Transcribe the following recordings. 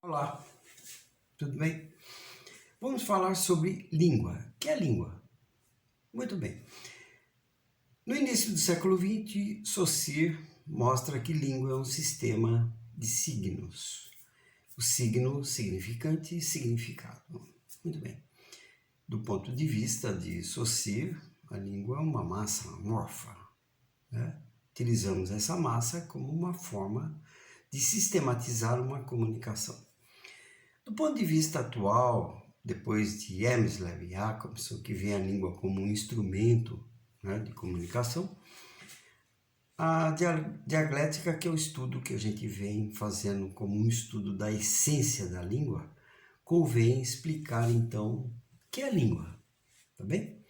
Olá, tudo bem? Vamos falar sobre língua. O que é língua? Muito bem. No início do século XX, Saussure mostra que língua é um sistema de signos. O signo significante e significado. Muito bem. Do ponto de vista de Saussure, a língua é uma massa amorfa, né? Utilizamos essa massa como uma forma de sistematizar uma comunicação. Do ponto de vista atual, depois de Hemsler e Jacobson, que vê a língua como um instrumento, né, de comunicação, a dialética, que é o estudo que a gente vem fazendo como um estudo da essência da língua, convém explicar então o que é língua, tá bem?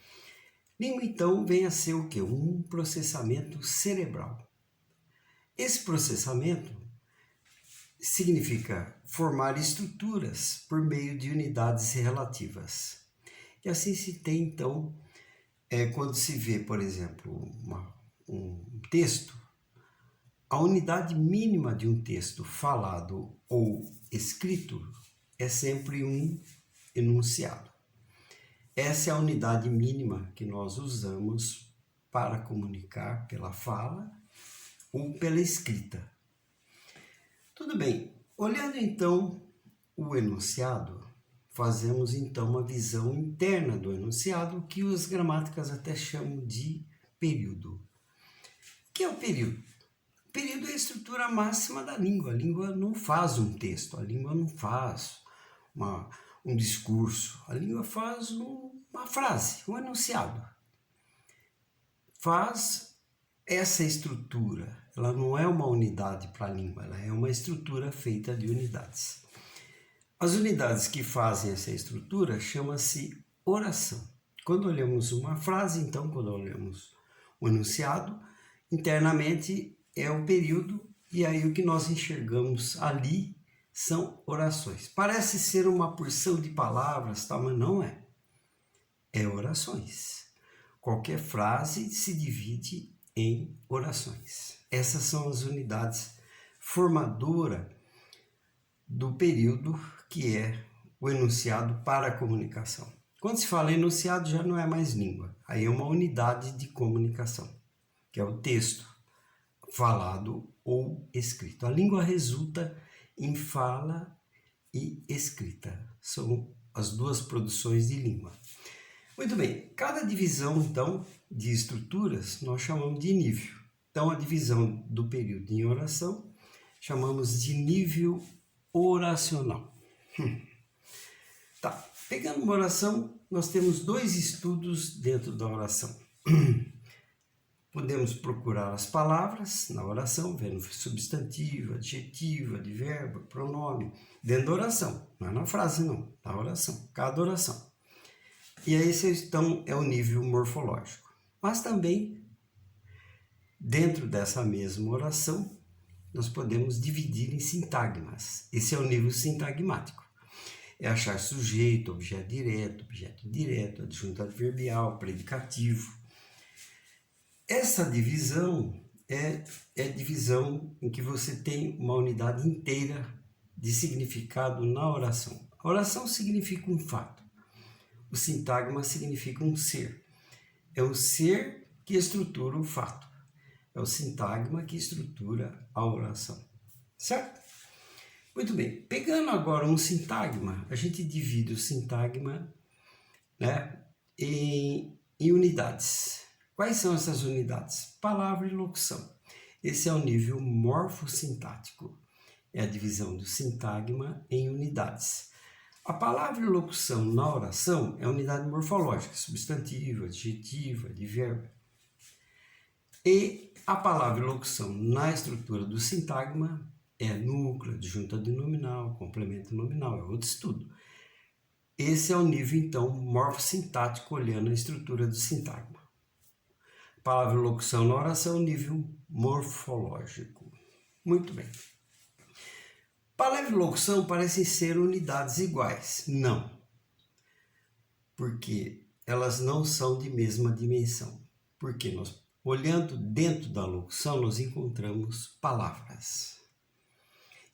Língua então vem a ser o quê? Um processamento cerebral. Esse processamento significa formar estruturas por meio de unidades relativas. E assim se tem, então, quando se vê, por exemplo, um texto, a unidade mínima de um texto falado ou escrito é sempre um enunciado. Essa é a unidade mínima que nós usamos para comunicar pela fala ou pela escrita. Tudo bem, olhando então o enunciado, fazemos então uma visão interna do enunciado, que as gramáticas até chamam de período. O que é o período? O período é a estrutura máxima da língua. A língua não faz um texto, a língua não faz um discurso, a língua faz uma frase, um enunciado. Faz essa estrutura. Ela não é uma unidade para a língua, ela é uma estrutura feita de unidades. As unidades que fazem essa estrutura chama-se oração. Quando olhamos uma frase, então, quando olhamos o enunciado, internamente é o período, e aí o que nós enxergamos ali são orações. Parece ser uma porção de palavras, tá? Mas não é. É orações. Qualquer frase se divide em orações. Essas são as unidades formadoras do período, que é o enunciado para a comunicação. Quando se fala enunciado, já não é mais língua, aí é uma unidade de comunicação, que é o texto falado ou escrito. A língua resulta em fala e escrita, são as duas produções de língua. Muito bem, cada divisão então de estruturas nós chamamos de nível. Então a divisão do período em oração chamamos de nível oracional. Tá, pegando uma oração, nós temos dois estudos dentro da oração. Podemos procurar as palavras na oração, vendo substantivo, adjetivo, advérbio, pronome, dentro da oração, não é na frase não, na oração, cada oração. E aí então é o nível morfológico. Mas também, dentro dessa mesma oração, nós podemos dividir em sintagmas. Esse é o nível sintagmático. É achar sujeito, objeto indireto, adjunto adverbial, predicativo. Essa divisão é divisão em que você tem uma unidade inteira de significado na oração. A oração significa um fato. O sintagma significa um ser. É o ser que estrutura o fato. É o sintagma que estrutura a oração. Certo? Muito bem. Pegando agora um sintagma, a gente divide o sintagma, né, em unidades. Quais são essas unidades? Palavra e locução. Esse é o nível morfossintático. É a divisão do sintagma em unidades. A palavra e locução na oração é a unidade morfológica, substantivo, adjetivo, advérbio. E a palavra e locução na estrutura do sintagma é núcleo, adjunto adnominal, complemento nominal, é outro estudo. Esse é o nível, então, morfossintático, olhando a estrutura do sintagma. Palavra e locução na oração, nível morfológico. Muito bem. Palavra e locução parecem ser unidades iguais. Não. Porque elas não são de mesma dimensão. Porque nós, olhando dentro da locução, nós encontramos palavras.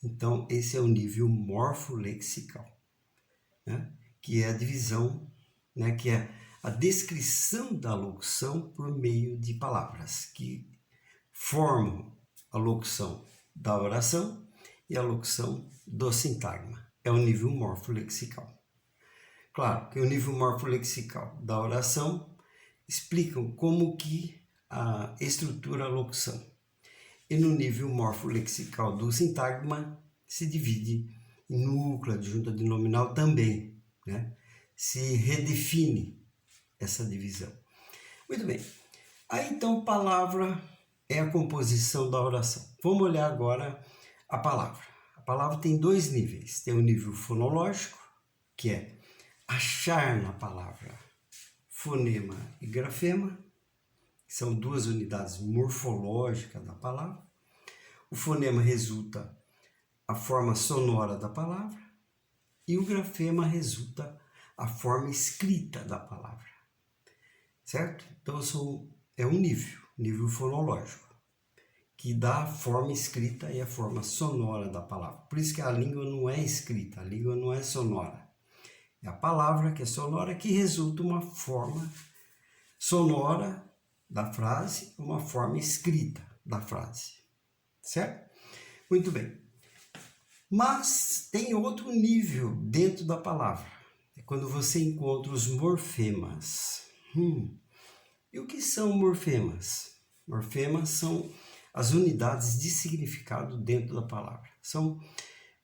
Então, esse é o nível morfolexical, né? Que é a divisão, né? Que é a descrição da locução por meio de palavras que formam a locução da oração e a locução do sintagma. É o nível morfolexical. Claro que o nível morfolexical da oração explicam como que estrutura a locução. E no nível morfolexical do sintagma se divide em núcleo, adjunta de nominal também, né? Se redefine essa divisão. Muito bem. Aí então, palavra é a composição da oração. Vamos olhar agora a palavra. A palavra tem dois níveis. Tem o nível fonológico, que é achar na palavra fonema e grafema, que são duas unidades morfológicas da palavra. O fonema resulta a forma sonora da palavra e o grafema resulta a forma escrita da palavra, certo? Então é um nível fonológico, que dá a forma escrita e a forma sonora da palavra. Por isso que a língua não é escrita, a língua não é sonora. É a palavra que é sonora que resulta uma forma sonora da frase, uma forma escrita da frase, certo? Muito bem. Mas tem outro nível dentro da palavra. É quando você encontra os morfemas. E o que são morfemas? Morfemas são as unidades de significado dentro da palavra. São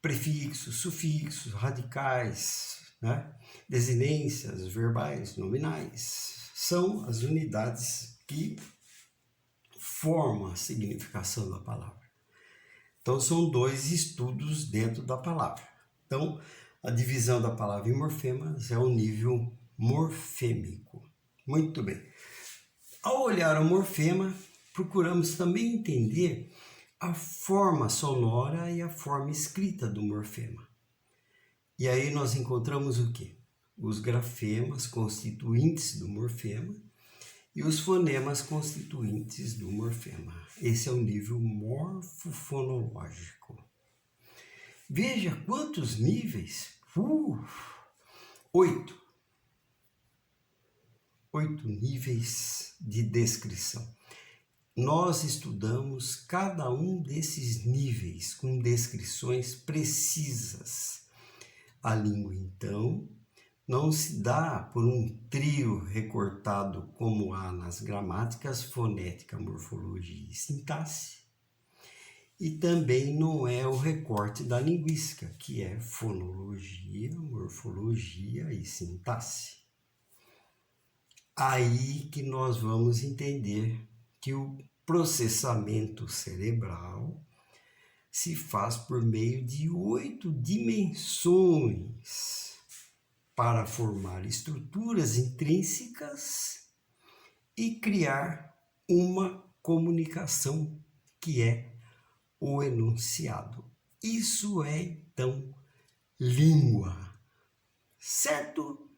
prefixos, sufixos, radicais, né? Desinências, verbais, nominais. São as unidades que formam a significação da palavra. Então, são dois estudos dentro da palavra. Então, a divisão da palavra em morfemas é o nível morfêmico. Muito bem. Ao olhar o morfema, procuramos também entender a forma sonora e a forma escrita do morfema. E aí nós encontramos o quê? Os grafemas constituintes do morfema e os fonemas constituintes do morfema. Esse é o nível morfofonológico. Veja quantos níveis! 8. 8 níveis de descrição. Nós estudamos cada um desses níveis com descrições precisas. A língua, então, não se dá por um trio recortado como há nas gramáticas fonética, morfologia e sintaxe. E também não é o recorte da linguística, que é fonologia, morfologia e sintaxe. Aí que nós vamos entender que o processamento cerebral se faz por meio de 8 dimensões para formar estruturas intrínsecas e criar uma comunicação que é o enunciado. Isso é, então, língua, certo?